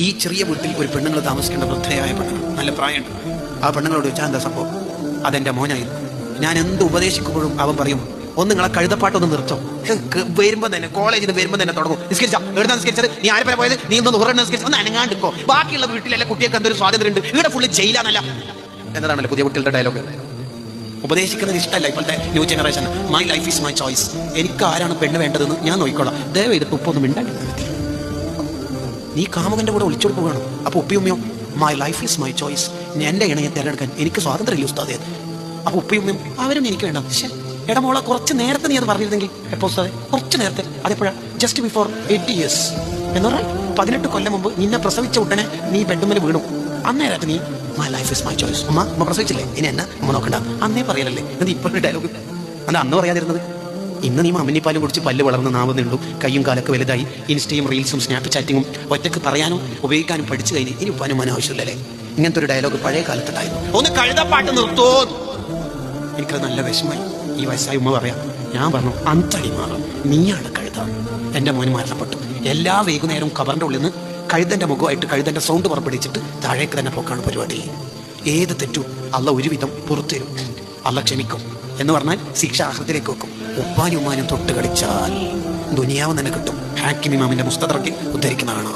ഈ ചെറിയ വീട്ടിൽ ഒരു പെണ്ണുങ്ങൾ താമസിക്കേണ്ട വൃദ്ധയായ പെണ്ണുങ്ങൾ, നല്ല പ്രായമുണ്ട്. ആ പെണ്ണുങ്ങളോട് ചോദിച്ചാൽ എന്താ സംഭവം? അതെന്റെ മോനായിരുന്നു. ഞാൻ എന്ത് ഉപദേശിക്കുമ്പോഴും അവൻ പറയും, ഒന്ന് നിങ്ങളെ കഴുതപ്പാട്ടൊന്ന് നിർത്തും. വരുമ്പോൾ തന്നെ കോളേജിൽ നിന്ന് വരുമ്പോൾ തന്നെ തുടങ്ങും, നിസ്കരിച്ചാ എഴുതാൻ നിസ്കരിച്ചത്, നീ ആരെ പോയത്, നീ ഒന്ന് ഉറങ്ങി നിസ്കരിച്ചു, ഒന്ന് അനങ്ങാണ്ടിക്കോ, ബാക്കിയുള്ള വീട്ടിലെ കുട്ടികൾക്ക് എന്തൊരു സ്വാതന്ത്ര്യം ഉണ്ട്, ഇവിടെ ഫുള്ള് ജയിലാന്നല്ല എന്നതാണല്ലോ പുതിയ കുട്ടികളുടെ ഡയലോഗ്. ഉപദേശിക്കുന്നത് ഇഷ്ടമല്ല ഇപ്പോഴത്തെ new generation. My life is my choice. എനിക്ക് ആരാണ് പെണ്ണ് വേണ്ടതെന്ന് ഞാൻ നോക്കിക്കോളാം. ദയവ് ഇത് ഉപ്പൊന്നും മിണ്ടാൻ. നീ കാമുകന്റെ കൂടെ ഒളിച്ചോട് പോകണം. അപ്പൊ ഉപ്പിയുമ്മയോ my life is my choice, എന്റെ ഇണയെ തിരഞ്ഞെടുക്കാൻ എനിക്ക് സ്വാതന്ത്ര്യമില്ല ഉസ്താദേ. അപ്പൊ ഉപ്പിയുമ്മയും അവരും എനിക്ക് വേണ്ട. പക്ഷേ ഇടമോളെ കുറച്ച് നേരത്തെ നീ അത് പറഞ്ഞിരുന്നെങ്കിൽ. എപ്പോ ഉസ്താദേ? കുറച്ച് നേരത്തെ. അതെപ്പോഴാ? ജസ്റ്റ് ബിഫോർ 80 years എന്ന് പറഞ്ഞാൽ 18 കൊല്ലം മുമ്പ് നിന്നെ പ്രസവിച്ച ഉടനെ നീ ബെഡ്റൂമിൽ വീണു. അന്നേരത്ത് നീ my life is my choice. അമ്മ പ്രസവിച്ചില്ലേ, ഇനി എന്നെ അമ്മ നോക്കണ്ട, അന്നേ പറയലല്ലേ. അത് ഇപ്പോഴൊരു ഡയലോഗ്. അത് അന്ന് പറയാതിരുന്നത്. ഇന്ന് നീ അമ്മിനിപ്പാലും കുടിച്ച് പല്ല് വളർന്ന് നാവ് നീണ്ടു, കയ്യും കാലൊക്കെ വലുതായി, ഇൻസ്റ്റയും റീൽസും സ്നാപ്പ് ചാറ്റിങ്ങും ഒറ്റക്ക് പറയാനും ഉപയോഗിക്കാനും പഠിച്ചു കഴിഞ്ഞ് ഇനി ഉപ്പാനും ആവശ്യമില്ലല്ലേ. ഇങ്ങനത്തെ ഒരു ഡയലോഗ് പഴയ കാലത്തുണ്ടായിരുന്നു. ഒന്ന് കഴുതപ്പാട്ട് നിർത്തോ. എനിക്കത് നല്ല വിഷമായി. ഈ വയസ്സായി ഉമ്മ പറയാം. ഞാൻ പറഞ്ഞു, അന്തടി മാറും, നീയാണ് കഴുത. എന്റെ മോന് മരണപ്പെട്ടു. എല്ലാ വൈകുന്നേരവും കബറിന്റെ ഉള്ളിൽ നിന്ന് കഴുതന്റെ മുഖമായിട്ട് കഴുതന്റെ സൗണ്ട് പുറപ്പെടുവിച്ചിട്ട് താഴേക്ക് തന്നെ പോക്കാണ് പരിപാടി. ഏത് തെറ്റും അള്ള ഒരുവിധം പുറത്തുവരും, അള്ള ക്ഷമിക്കും. എന്ന് പറഞ്ഞാൽ ശിക്ഷ ആഹ്റത്തിലേക്ക് വെക്കും. ഉപ്പാനും ഉമ്മാനും തൊട്ട് കളിച്ചാൽ ദുനിയാവ് തന്നെ കിട്ടും. ഹാക്കിം ഇമാമിന്റെ മുസ്തദറക്കിൽ ഉദ്ധരിക്കുന്നതാണ്.